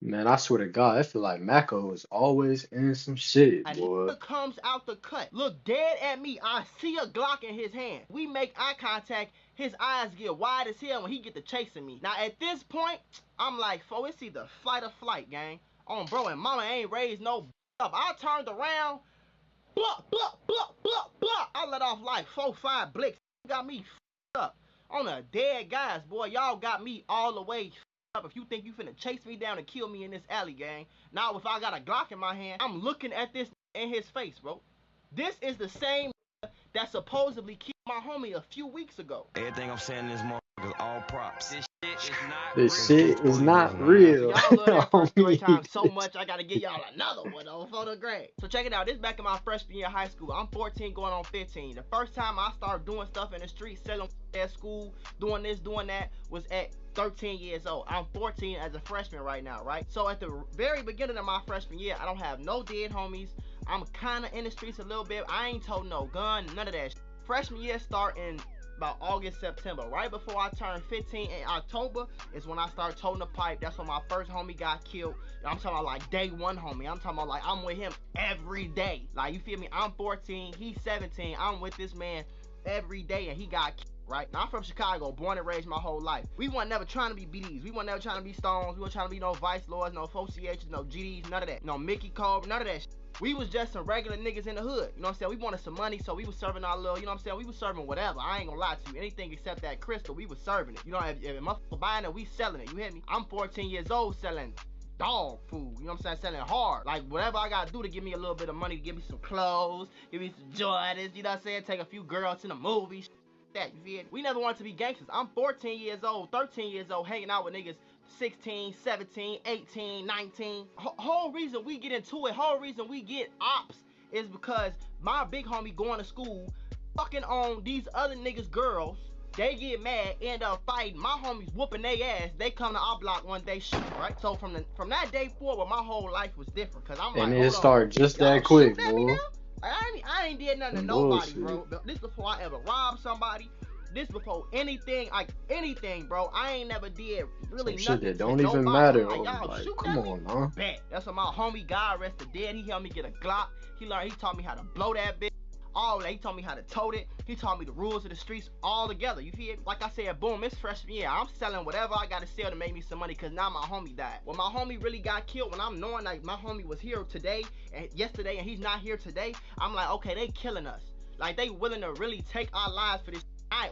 Man, I swear to God, I feel like Mako is always in some shit, A boy. nigga comes out the cut, look dead at me. I see a Glock in his hand. We make eye contact. His eyes get wide as hell when he get to chasing me. Now at this point, I'm like, fo, it's either fight or flight, gang. On bro, and mama ain't raised no up. I turned around, blah, blah, blah, blah, blah. I let off like 4-5 blicks. Got me up on a dead guys, boy. Y'all got me all the way up. If you think you finna chase me down and kill me in this alley, gang. Now if I got a Glock in my hand, I'm looking at this in his face, bro. This is the same that supposedly killed my homie a few weeks ago. Everything I'm saying in this motherfucker is all props. This shit is not This real. shit is not So real. y'all love that first story time Homie, so much, I gotta give y'all another one on for the grade. So check it out. This back in my freshman year of high school. I'm 14 going on 15. The first time I started doing stuff in the street, selling at school, doing this, doing that, was at 13 years old. I'm 14 as a freshman right now, right? So at the very beginning of my freshman year, I don't have no dead homies. I'm kind of in the streets a little bit. I ain't told no gun, none of that. Freshman year start in about August, September. Right before I turned 15 in October is when I started toting the pipe. That's when my first homie got killed. I'm talking about like day one homie. I'm talking about like I'm with him every day. Like, you feel me? I'm 14, he's 17. I'm with this man every day and he got killed. Right? Now, I'm from Chicago, born and raised my whole life. We weren't never trying to be BDs. We weren't never trying to be Stones. We weren't trying to be no Vice Lords, no 4CHs, no GDs, none of that. No Mickey Cole, none of that shit. We was just some regular niggas in the hood. You know what I'm saying? We wanted some money, so we was serving our little, you know what I'm saying? We was serving whatever. I ain't gonna lie to you. Anything except that crystal, we was serving it. You know, if motherfucker buying it, we selling it. You hear me? I'm 14 years old selling dog food. You know what I'm saying? Selling hard. Like, whatever I gotta do to give me a little bit of money, to give me some clothes, give me some Jordans, you know what I'm saying? Take a few girls to the movies. That, you feel? We never wanted to be gangsters. I'm 14 years old, 13 years old, hanging out with niggas 16, 17, 18, 19. Whole reason we get into it, whole reason we get ops is because my big homie going to school, fucking on these other niggas' girls. They get mad, end up fighting. My homies whooping their ass. They come to our block one day, shoot, right? So from that day forward, my whole life was different. Cause I'm and like, it hold on, started just y'all that quick, shooting at me boy. now? Like, I ain't did nothing to Some nobody, bullshit. bro. This before I ever robbed somebody. This before anything, like anything, bro. I ain't never did really Some shit nothing that to don't even nobody. matter. I'm like, Homie. y'all Like, shooting come at me? on, huh? Bet. That's when my homie God rested dead. He helped me get a Glock. He taught me how to blow that bitch. All that. He taught me how to tote it. He taught me the rules of the streets all together. You feel me? Like I said, boom, it's freshman year. I'm selling whatever I gotta sell to make me some money, cause now my homie died. When my homie really got killed, when I'm knowing like my homie was here today and yesterday and he's not here today, I'm like, okay, they killing us. Like, they willing to really take our lives for this.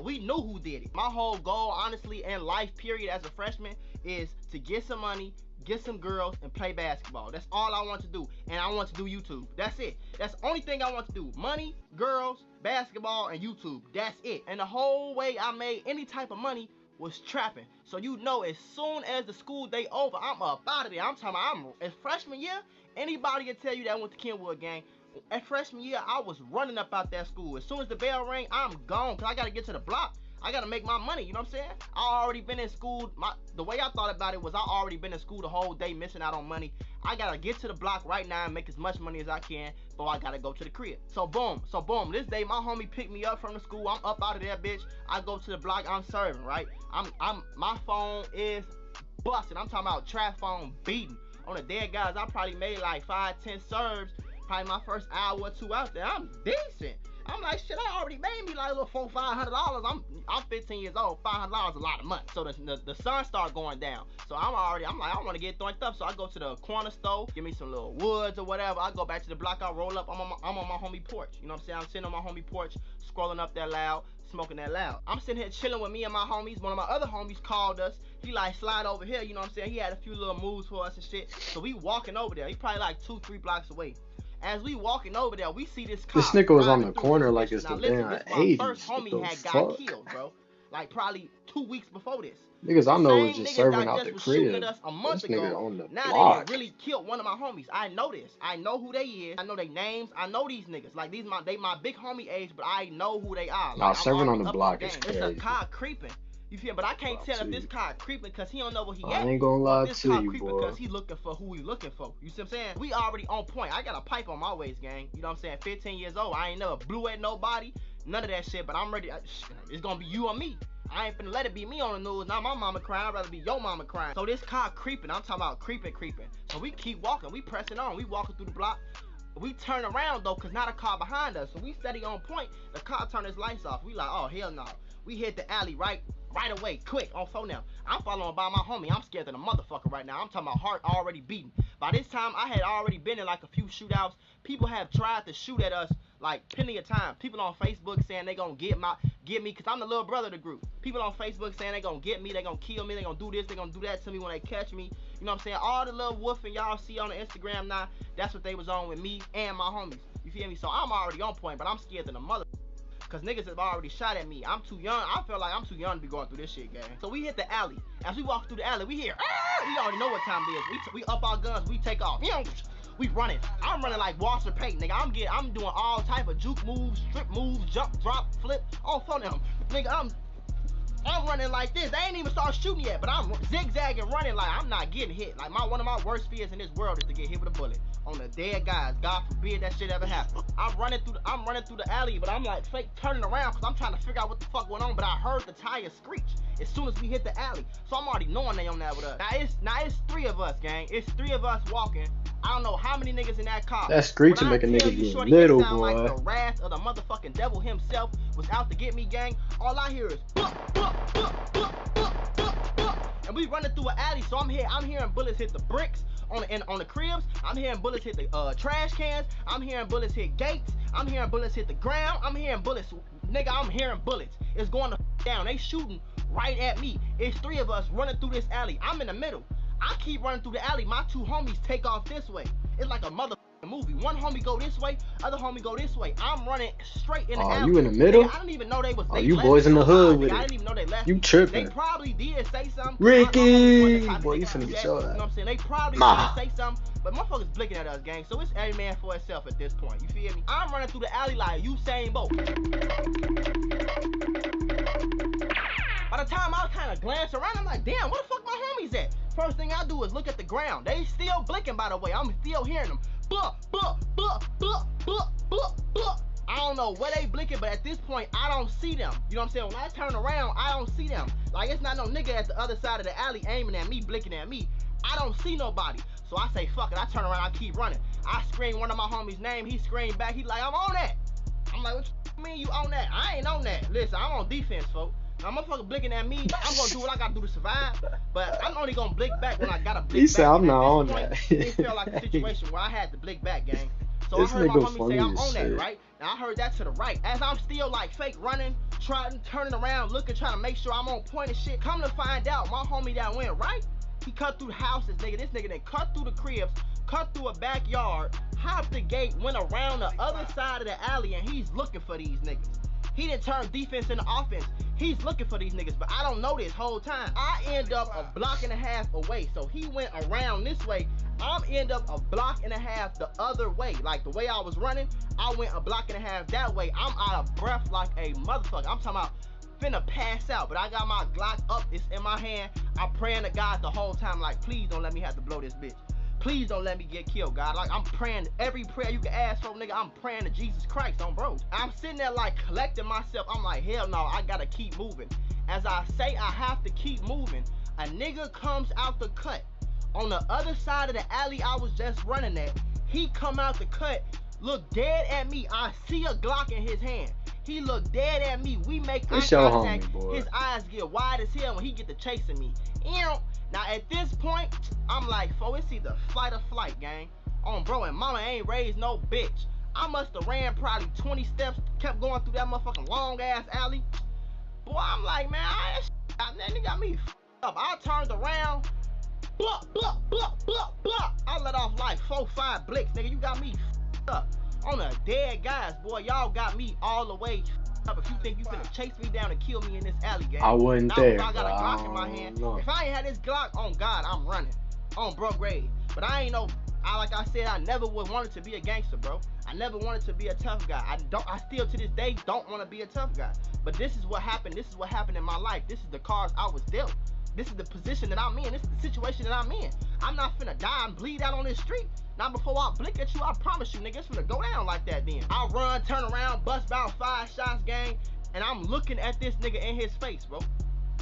We knew who did it. My whole goal, honestly, in life, period, as a freshman, is to get some money, get some girls, and play basketball. That's all I want to do. And I want to do YouTube. That's it. That's the only thing I want to do. Money, girls, basketball, and YouTube. That's it. And the whole way I made any type of money was trapping. So you know, as soon as the school day over, I'm up out of there. I'm talking about, as freshman year, anybody can tell you that I went to Kenwood, gang. At freshman year, I was running up out that school. As soon as the bell rang, I'm gone, because I got to get to the block. I got to make my money, you know what I'm saying? I already been in school. The way I thought about it was I already been in school the whole day, missing out on money. I got to get to the block right now and make as much money as I can before I got to go to the crib. So boom. This day, my homie picked me up from the school. I'm up out of there, bitch. I go to the block. I'm serving, right? My phone is busted. I'm talking about trap phone beating. On the dead guys, I probably made like 5-10 serves. Probably my first hour or two out there. I'm decent. I'm like, shit, I already made me like a little $400-$500. I'm 15 years old. $500 is a lot of money. So the sun start going down. So I'm like, I want to get thunked up. So I go to the corner store, give me some little woods or whatever. I go back to the block, I roll up. I'm on my homie porch. You know what I'm saying? I'm sitting on my homie porch, scrolling up that loud, smoking that loud. I'm sitting here chilling with me and my homies. One of my other homies called us. He like, slide over here. You know what I'm saying? He had a few little moves for us and shit. So we walking over there. He probably like 2-3 blocks away. As we walking over there, we see this car This nigga was on driving the through this corner like bitch. it's Now the listen, damn this my first 80s. What homie the had got fuck? killed, bro. Like probably 2 weeks before this. Niggas The I know was same just niggas serving that out just the was shooting at crib. us a month This nigga ago, on the now they done block. really killed one of my homies. I know this. I know who they is. I know their names. I know these niggas. Like, they my big homie age, but I know who they are. Nah, Like, I'm serving on already the up on block is game. It's a crazy. car creeping. You feel? But I can't tell if this Too. car creeping because he don't know where he I at, ain't gonna or if lie this to car you, creeping boy. because he looking for who he looking for. You see what I'm saying? We already on point. I got a pipe on my waist, gang. You know what I'm saying? 15 years old. I ain't never blew at nobody. None of that shit. But I'm ready. It's gonna be you or me. I ain't finna let it be me on the news. Not my mama crying. I'd rather be your mama crying. So this car creeping. I'm talking about creeping. So we keep walking. We pressing on. We walking through the block. We turn around though, cause not a car behind us. So we steady on point. The car turned his lights off. We like, oh hell no. We hit the alley right away, quick, on phone now. I'm following by my homie. I'm scared of the motherfucker right now. I'm talking about heart already beating. By this time, I had already been in like a few shootouts. People have tried to shoot at us like plenty of times. People on Facebook saying they gonna get me, cause I'm the little brother of the group. People on Facebook saying they gonna get me, they gonna kill me, they gonna do this, they gonna do that to me when they catch me. You know what I'm saying? All the little woofing y'all see on the Instagram now, that's what they was on with me and my homies. You feel me? So I'm already on point, but I'm scared of the mother. Cause niggas have already shot at me. I'm too young. I feel like I'm too young to be going through this shit, gang. So we hit the alley. As we walk through the alley, we hear, we already know what time it is. We up our guns, we take off. We running. I'm running like Walter Payton, nigga. I'm doing all type of juke moves, strip moves, jump, drop, flip, all fun of them. Nigga, I'm running like this. They ain't even started shooting yet, but I'm zigzagging, running like I'm not getting hit. Like one of my worst fears in this world is to get hit with a bullet on the dead guys. God forbid that shit ever happen. I'm running through the alley, but I'm like fake turning around because I'm trying to figure out what the fuck going on. But I heard the tires screech as soon as we hit the alley, so I'm already knowing they on that with us. Now it's 3 of us, gang. It's 3 of us walking. I don't know how many niggas in that car. That screeching make a nigga get little, boy. Like the wrath of the motherfucking devil himself was out to get me, gang. All I hear is and we running through an alley, so I'm hearing bullets hit the bricks on the cribs. I'm hearing bullets hit the trash cans. I'm hearing bullets hit gates. I'm hearing bullets hit the ground. I'm hearing bullets, nigga. I'm hearing bullets. It's going to down. They shooting right at me. It's 3 of us running through this alley. I'm in the middle. I keep running through the alley. My 2 homies take off this way. It's like a motherfucking movie. One homie go this way, other homie go this way. I'm running straight in the alley. Oh, you in the middle? Nigga, I didn't even know they was. Oh, you boys in the hood with it. I didn't even know they left. You tripping? They probably did say something. Ricky, boy, you finna get your ass. You know what I'm saying? They probably did say something, but motherfuckers blinking at us, gang. So it's every man for himself at this point. You feel me? I'm running through the alley like Usain Bolt. By the time I kind of glance around, I'm like, damn, where the fuck my homies at? First thing I do is look at the ground. They still blinking, by the way. I'm still hearing them. I don't know where they blinking, but at this point, I don't see them. You know what I'm saying? When I turn around, I don't see them. Like, it's not no nigga at the other side of the alley aiming at me, blinking at me. I don't see nobody. So I say, fuck it. I turn around, I keep running. I scream one of my homies' name. He screamed back. He like, I'm on that. I'm like, what you mean you on that? I ain't on that. Listen, I'm on defense, folks. Now, motherfucker blinking at me, I'm gonna do what I gotta do to survive, but I'm only gonna blink back when I gotta blink back. He said, I'm not on that. It felt like a situation where I had to blink back, gang. So This I heard my nigga homie say, I'm on shit. that, right? Now, I heard that to the right. As I'm still, like, fake running, turning around, looking, trying to make sure I'm on point and shit. Come to find out, my homie that went right, he cut through the houses, nigga. This nigga then cut through the cribs, cut through a backyard, hopped the gate, went around the other side of the alley, and he's looking for these niggas. He didn't turn defense into offense. He's looking for these niggas, but I don't know this whole time. I end up a block and a half away. So he went around this way. I'm end up a block and a half the other way. Like the way I was running, I went a block and a half that way. I'm out of breath like a motherfucker. I'm talking about finna pass out, but I got my Glock up. It's in my hand. I'm praying to God the whole time, like, please don't let me have to blow this bitch. Please don't let me get killed, God. Like, I'm praying every prayer you can ask for, nigga. I'm praying to Jesus Christ on bro. I'm sitting there like collecting myself. I'm like, hell no, I gotta keep moving. As I say I have to keep moving, a nigga comes out the cut. On the other side of the alley I was just running at, he come out the cut, look dead at me. I see a Glock in his hand. He look dead at me. We make eye contact. His eyes get wide as hell when he get to chasing me. Now at this point, I'm like, it's either fight or flight, gang. Bro, and mama ain't raised no bitch. I must have ran probably 20 steps, kept going through that motherfucking long ass alley. Boy, I'm like, man, that nigga got me up. I turned around, I let off like 4-5 blicks, nigga. You got me up on the dead guys, boy. Y'all got me all the way up. If you think you finna chase me down and kill me in this alley, gang, I wasn't there. I got a Glock in my hand. If I ain't had this Glock, on God, I'm running on bro grade. But I ain't no. Like I said, I never would wanted to be a gangster, bro. I never wanted to be a tough guy. I still to this day don't want to be a tough guy. But this is what happened. This is what happened in my life. This is the cards I was dealt. This is the position that I'm in. This is the situation that I'm in. I'm not finna die and bleed out on this street. Not before I blink at you, I promise you, nigga, it's finna go down like that then. I run, turn around, bust about 5 shots, gang, and I'm looking at this nigga in his face, bro.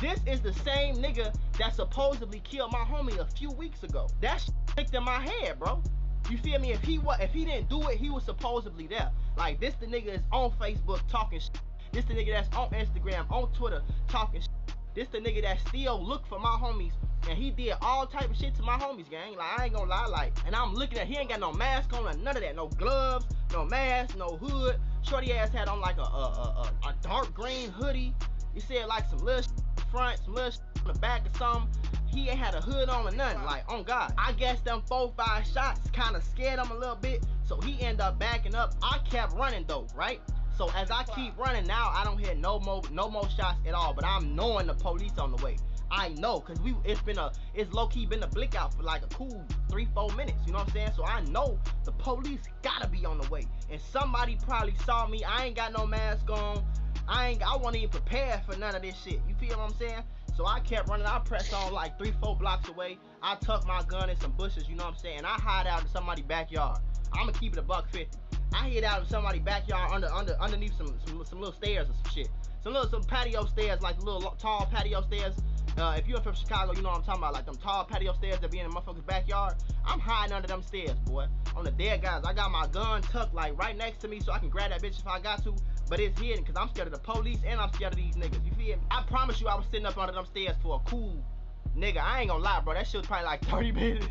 This is the same nigga that supposedly killed my homie a few weeks ago. That shit clicked in my head, bro. You feel me? If he didn't do it, he was supposedly there. Like, this the nigga is on Facebook talking shit. This the nigga that's on Instagram, on Twitter talking shit. This the nigga that still look for my homies, and he did all type of shit to my homies, gang. Like, I ain't gonna lie, like, and I'm looking at, he ain't got no mask on or none of that, no gloves, no mask, no hood. Shorty ass had on like a dark green hoodie. He said like some little shit in the front, some little shit on the back or something. He ain't had a hood on or nothing. Like, on God, I guess them 4-5 shots kind of scared him a little bit, so he ended up backing up. I kept running though, right? So as I keep running now, I don't hear no more shots at all. But I'm knowing the police on the way. I know, cause it's low key been a blick out for like a cool 3-4 minutes. You know what I'm saying? So I know the police gotta be on the way, and somebody probably saw me. I ain't got no mask on. I wasn't even prepared for none of this shit. You feel what I'm saying? So I kept running. I pressed on like 3-4 blocks away. I tucked my gun in some bushes. You know what I'm saying? I hide out in somebody's backyard. I'ma keep it $150. I hid out in somebody's backyard underneath some little stairs or some shit. Some patio stairs, like little tall patio stairs. If you're from Chicago, you know what I'm talking about, like them tall patio stairs that be in the motherfucker's backyard. I'm hiding under them stairs, boy. On the dead guys, I got my gun tucked like right next to me so I can grab that bitch if I got to. But it's hidden because I'm scared of the police and I'm scared of these niggas. You feel me? I promise you I was sitting up under them stairs for a cool nigga. I ain't gonna lie, bro. That shit was probably like 30 minutes.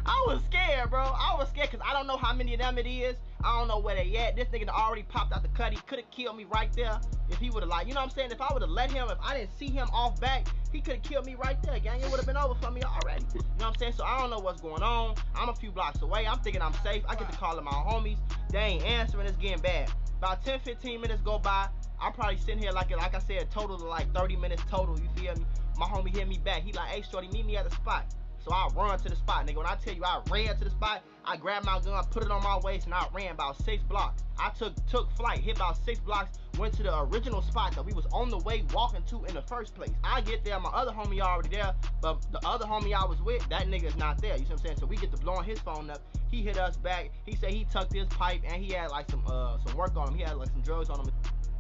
I was scared, bro. I was scared because I don't know how many of them it is. I don't know where they at. This nigga already popped out the cut. He could have killed me right there if he would have, like, you know what I'm saying? If I would have let him, if I didn't see him off back, he could have killed me right there, gang. It would have been over for me already. You know what I'm saying? So I don't know what's going on. I'm a few blocks away. I'm thinking I'm safe. I get to calling my homies. They ain't answering. It's getting bad. About 10-15 minutes go by. I'm probably sitting here like I said, total of like 30 minutes total. You feel me? My homie hit me back. He like, hey, shorty, meet me at the spot. So I run to the spot, nigga. When I tell you I ran to the spot, I grabbed my gun, put it on my waist, and I ran about 6 blocks. I took flight, hit about 6 blocks, went to the original spot that we was on the way walking to in the first place. I get there, my other homie already there, but the other homie I was with, that nigga's not there. You see what I'm saying? So we get to blowing his phone up. He hit us back. He said he tucked his pipe and he had like some work on him. He had like some drugs on him.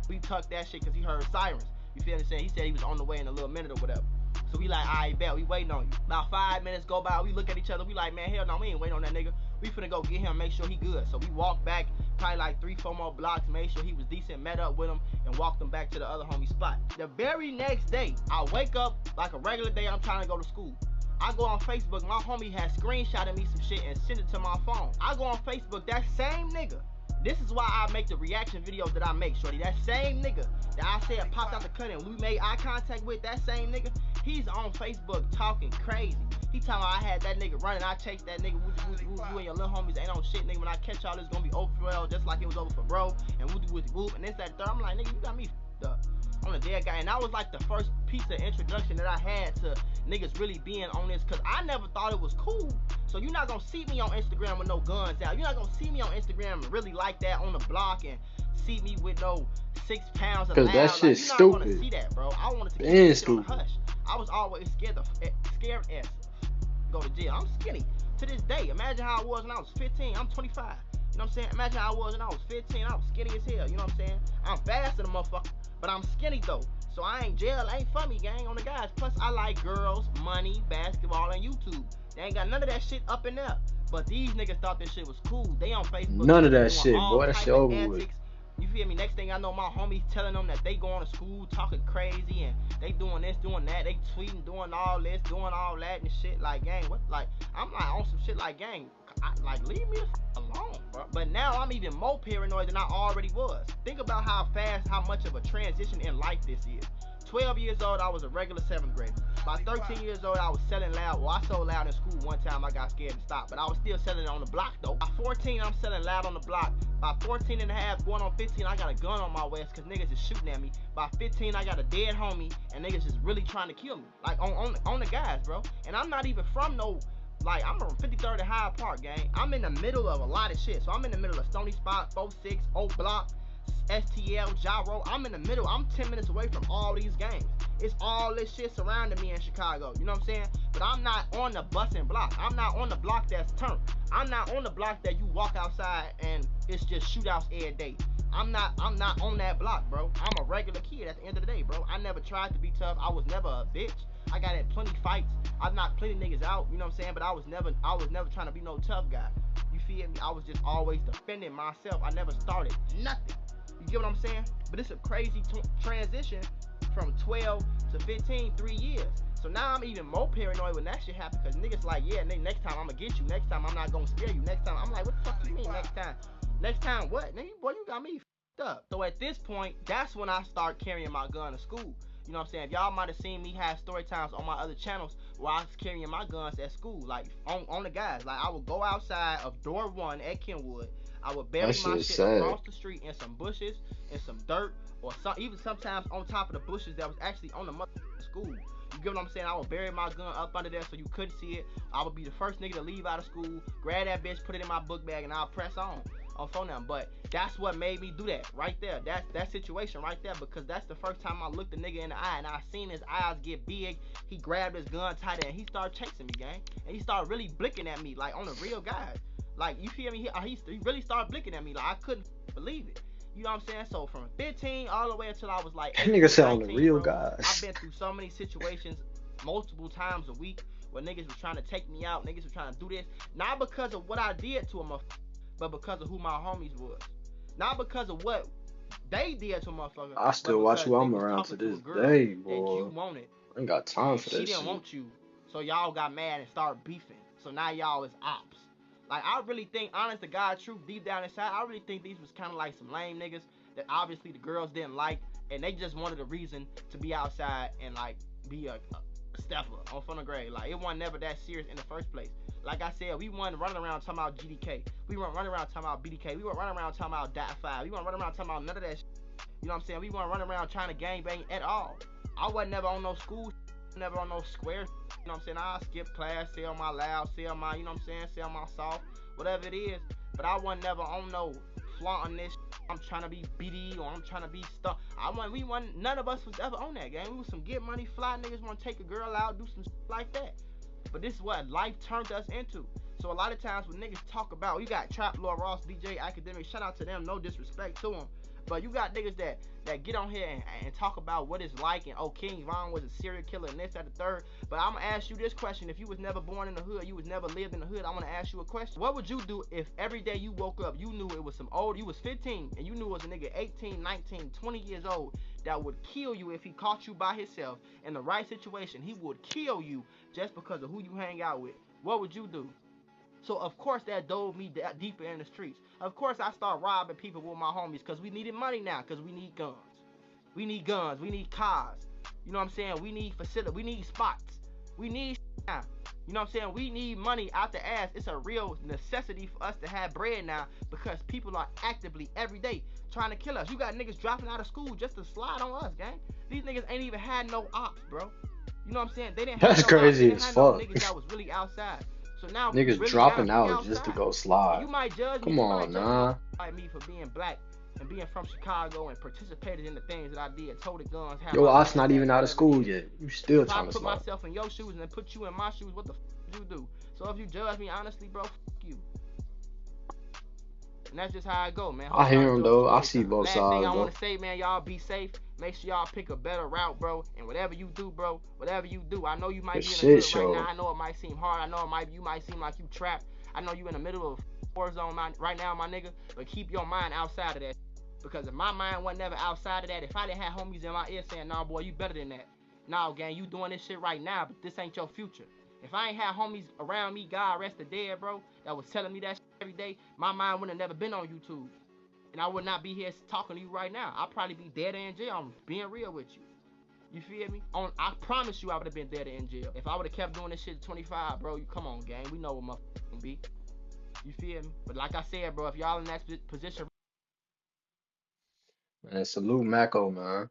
We tucked that shit because he heard sirens. You feel what I'm saying? He said he was on the way in a little minute or whatever. So we like, alright, bet, we waiting on you. About 5 minutes go by, we look at each other, we like, man, hell no, we ain't waiting on that nigga. We finna go get him, make sure he good. So we walked back probably like 3-4 more blocks, made sure he was decent, met up with him, and walked him back to the other homie spot. The very next day, I wake up like a regular day, I'm trying to go to school. I go on Facebook, my homie had screenshotted me some shit and sent it to my phone. I go on Facebook, that same nigga. This is why I make the reaction videos that I make, shorty. That same nigga that I said popped out the cut and we made eye contact with, that same nigga, he's on Facebook talking crazy. He talking about I had that nigga running, I chased that nigga, woo, you and your little homies ain't on shit, nigga. When I catch y'all, it's gonna be over for real, just like it was over for bro, and woo, and this, that, third. I'm like, nigga, you got me f***ed up. I'm a dead guy, and that was like the first piece of introduction that I had to niggas really being on this, cause I never thought it was cool. So you're not gonna see me on Instagram with no guns out. You're not gonna see me on Instagram really like that on the block and see me with no 6 pounds of loud. Cause that shit's stupid. stupid. You're not gonna see that, bro. I wanted to keep this shit on the Stupid. hush. I was always scared as go to jail. I'm skinny to this day. Imagine how I was when I was 15. I'm 25. You know what I'm saying? Imagine how I was when I was 15. I was skinny as hell. You know what I'm saying? I'm faster than a motherfucker, but I'm skinny though. So I ain't jail. Ain't for me, gang, on the guys. Plus, I like girls, money, basketball, and YouTube. They ain't got none of that shit up in there. But these niggas thought this shit was cool. They on Facebook. None of that doing shit, all boy. That type shit of over antics. with. You feel me? Next thing I know, my homies telling them that they going to school talking crazy and they doing this, doing that. They tweeting, doing all this, doing all that and shit. Like, gang, what? Like, I'm like on some shit like, gang, like, leave me the alone, bro. But now I'm even more paranoid than I already was. Think about how fast, how much of a transition in life this is. 12 years old, I was a regular 7th grader. By 13 years old, I was selling loud. Well, I sold loud in school one time. I got scared and stopped. But I was still selling it on the block, though. By 14, I'm selling loud on the block. By 14 and a half, going on 15, I got a gun on my waist because niggas is shooting at me. By 15, I got a dead homie, and niggas is really trying to kill me. Like, on the guys, bro. And I'm not even from no... Like, I'm from 53rd and Hyde Park, gang. I'm in the middle of a lot of shit. So I'm in the middle of Stony Spot, 46, Oak Block. STL, Gyro. I'm in the middle. I'm 10 minutes away from all these games. It's all this shit surrounding me in Chicago. You know what I'm saying? But I'm not on the busing block. I'm not on the block that's turned. I'm not on the block that you walk outside and it's just shootouts every day. I'm not on that block, bro. I'm a regular kid at the end of the day, bro. I never tried to be tough. I was never a bitch. I got in plenty fights. I've knocked plenty niggas out, you know what I'm saying? But I was never trying to be no tough guy. You feel me? I was just always defending myself. I never started nothing. You get what I'm saying? But it's a crazy transition from 12 to 15, 3 years. So now I'm even more paranoid when that shit happens because niggas like, yeah, next time I'm gonna get you. Next time I'm not gonna scare you. Next time I'm like, what the fuck you mean next time? Next time what? Nigga, boy, you got me f***ed up. So at this point, that's when I start carrying my gun to school. You know what I'm saying? If y'all might have seen me have story times on my other channels where I was carrying my guns at school, like on the guys. Like I would go outside of door 1 at Kenwood. I would bury That my shit shit sad. across the street in some bushes and some dirt, or even sometimes on top of the bushes that was actually on the school. You get what I'm saying? I would bury my gun up under there so you couldn't see it. I would be the first nigga to leave out of school, grab that bitch, put it in my book bag, and I'll press on phone them. But that's what made me do that right there. That situation right there, because that's the first time I looked the nigga in the eye and I seen his eyes get big. He grabbed his gun tighter and he started chasing me, gang. And he started really blinking at me like on the real guys. Like, you feel me? He really started blinking at me like I couldn't believe it. You know what I'm saying? So from 15 all the way until I was like That 18, nigga said on the 19, real bro, I've guys. been through so many situations multiple times a week where niggas was trying to take me out, niggas was trying to do this, not because of what I did to a motherfucker, but because of who my homies was. Not because of what they did to a motherfucker, I but still watch because who they I'm was around to talking to a this girl day, that you boy. wanted I ain't got time and for she that didn't shit. want you. So y'all got mad and started beefing. So now y'all is ops. Like, I really think, honest to God, truth, deep down inside, I really think these was kind of like some lame niggas that obviously the girls didn't like, and they just wanted a reason to be outside and like be a stepper on front of grade. Like, it wasn't never that serious in the first place. Like I said, we weren't running around talking about GDK. We weren't running around talking about BDK. We weren't running around talking about .5. We weren't running around talking about none of that shit. You know what I'm saying? We weren't running around trying to gangbang at all. I wasn't never on no school, never on no square. You know what I'm saying? I skip class, sell my loud, sell my, you know what I'm saying, sell my soft, whatever it is. But I wasn't never on no flaunting this. I'm trying to be BD or I'm trying to be stuff. None of us was ever on that game. We was some get money fly niggas want to take a girl out, do some shit like that. But this is what life turned us into. So a lot of times when niggas talk about, you got Trap Lord Ross, DJ Academic, shout out to them, no disrespect to them. But you got niggas that get on here and talk about what it's like, and King Von was a serial killer and this, that, the third. But I'm gonna ask you this question: if you was never born in the hood, you was never lived in the hood, I'm gonna ask you a question. What would you do if every day you woke up, you knew it was some old, you was 15, and you knew it was a nigga 18, 19, 20 years old that would kill you if he caught you by himself in the right situation? He would kill you just because of who you hang out with. What would you do? So of course that dove me deeper in the streets. Of course I started robbing people with my homies because we needed money now, because we need guns. We need guns. We need cars. You know what I'm saying? We need facility. We need spots. We need now. You know what I'm saying? We need money out the ass. It's a real necessity for us to have bread now because people are actively every day trying to kill us. You got niggas dropping out of school just to slide on us, gang. These niggas ain't even had no ops, bro. You know what I'm saying? They didn't have That's no ops. They crazy didn't as have no fuck. niggas that was really outside. So now if you Niggas really got dropping to be out just to outside, go and slide. you might judge me, Come on, nah. me for being black and being from Chicago and participated in the things that I did, toted guns, had Yo, my us not guns even at, out of whatever it school is. yet. You still If I trying to put slide. myself in your shoes and then put you in my shoes, what the f would you do? So if you judge me honestly, bro, you. And that's just how I go, man. Hope I y'all hear him enjoy the though. I story see time. both Last thing sides I want though. to say, man, y'all be safe. Make sure y'all pick a better route, bro. And whatever you do, bro, whatever you do, I know you For might be in the shit hood right now. show. I know it might seem hard. I know you might seem like you trapped. I know you in the middle of a war zone right now, my nigga. But keep your mind outside of that. Because if my mind wasn't never outside of that, if I didn't have homies in my ear saying, nah, boy, you better than that. Nah, gang, you doing this shit right now, but this ain't your future. If I ain't had homies around me, God rest the dead, bro, that was telling me that shit every day, my mind would have never been on YouTube. And I would not be here talking to you right now. I'd probably be dead in jail. I'm being real with you. You feel me? I promise you I would have been dead in jail. If I would have kept doing this shit at 25, bro, you come on, gang. We know what motherfucking be. You feel me? But like I said, bro, if y'all in that position, Man, salute Mako, man.